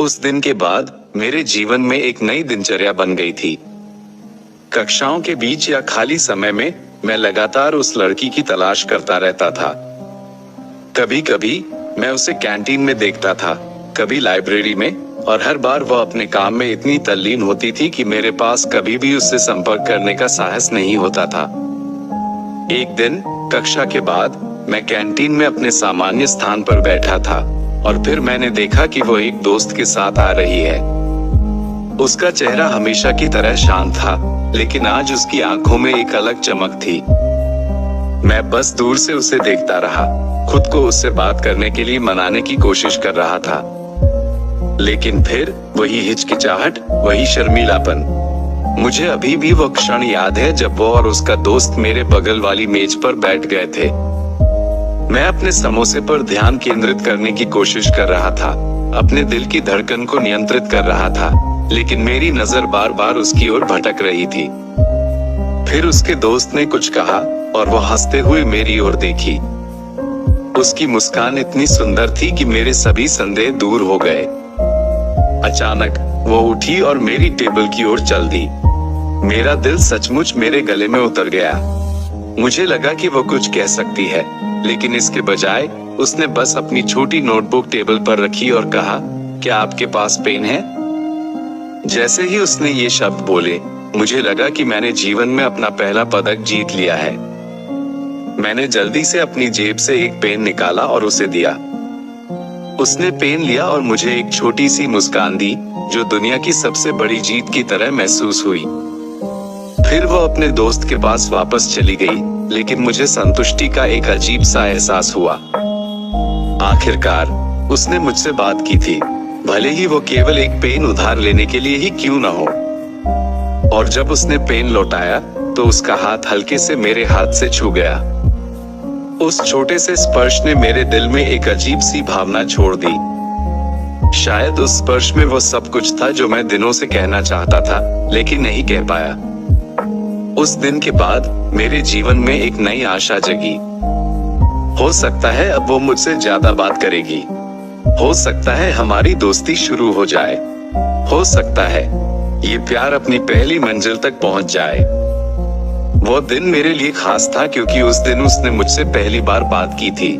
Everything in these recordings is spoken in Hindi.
उस दिन के बाद मेरे जीवन में एक नई दिनचर्या बन गई थी। कक्षाओं के बीच या खाली समय में मैं लगातार उस लड़की की तलाश करता रहता था। कभी कभी मैं उसे कैंटीन में देखता था, कभी लाइब्रेरी में, और हर बार वह अपने काम में इतनी तल्लीन होती थी कि मेरे पास कभी भी उससे संपर्क करने का साहस नहीं होता था। एक दिन कक्षा के बाद मैं कैंटीन में अपने सामान्य स्थान पर बैठा था और फिर मैंने देखा कि वो एक दोस्त के साथ आ रही है। उसका चेहरा हमेशा की तरह शांत था, लेकिन आज उसकी आंखों में एक अलग चमक थी। मैं बस दूर से उसे देखता रहा, खुद को उससे बात करने के लिए मनाने की कोशिश कर रहा था, लेकिन फिर वही हिचकिचाहट, वही शर्मीलापन। मुझे अभी भी वो क्षण याद है जब वो और उसका दोस्त मेरे बगल वाली मेज पर बैठ गए थे। मैं अपने समोसे पर ध्यान केंद्रित करने की कोशिश कर रहा था, अपने दिल की धड़कन को नियंत्रित कर रहा था, लेकिन मेरी नजर बार बार उसकी ओर भटक रही थी। फिर उसके दोस्त ने कुछ कहा और वो हंसते हुए मेरी ओर देखी। उसकी मुस्कान इतनी सुंदर थी कि मेरे सभी संदेह दूर हो गए। अचानक वो उठी और मेरी टेबल की ओर चल दी। मेरा दिल सचमुच मेरे गले में उतर गया। मुझे लगा कि वो कुछ कह सकती है, लेकिन इसके बजाय उसने बस अपनी छोटी नोटबुक टेबल पर रखी और कहा, क्या आपके पास पेन है? जैसे ही उसने ये शब्द बोले, मुझे लगा कि मैंने जीवन में अपना पहला पदक जीत लिया है। मैंने जल्दी से अपनी जेब से एक पेन निकाला और उसे दिया। उसने पेन लिया और मुझे एक छोटी सी मुस्कान दी, जो दुनिया की सबसे बड़ी जीत की तरह महसूस हुई। फिर वो अपने दोस्त के पास वापस चली गई, लेकिन मुझे संतुष्टि का एक अजीब सा एहसास हुआ। आखिरकार उसने मुझसे बात की थी, भले ही वो केवल एक पेन उधार लेने के लिए ही क्यों न हो। और जब उसने पेन लौटाया तो उसका हाथ हल्के से मेरे हाथ से छू गया। उस छोटे से स्पर्श ने मेरे दिल में एक अजीब सी भावना छोड़ दी। शायद उस स्पर्श में वो सब कुछ था जो मैं दिनों से कहना चाहता था, लेकिन नहीं कह पाया। उस दिन के बाद मेरे जीवन में एक नई आशा जगी। हो सकता है अब वो मुझसे ज्यादा बात करेगी, हो सकता है हमारी दोस्ती शुरू हो जाए, हो सकता है ये प्यार अपनी पहली मंजिल तक पहुंच जाए। वो दिन मेरे लिए खास था क्योंकि उस दिन उसने मुझसे पहली बार बात की थी।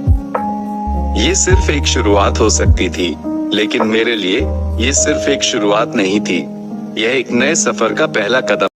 ये सिर्फ एक शुरुआत हो सकती थी, लेकिन मेरे लिए ये सिर्फ एक शुरुआत नहीं थी, यह एक नए सफर का पहला कदम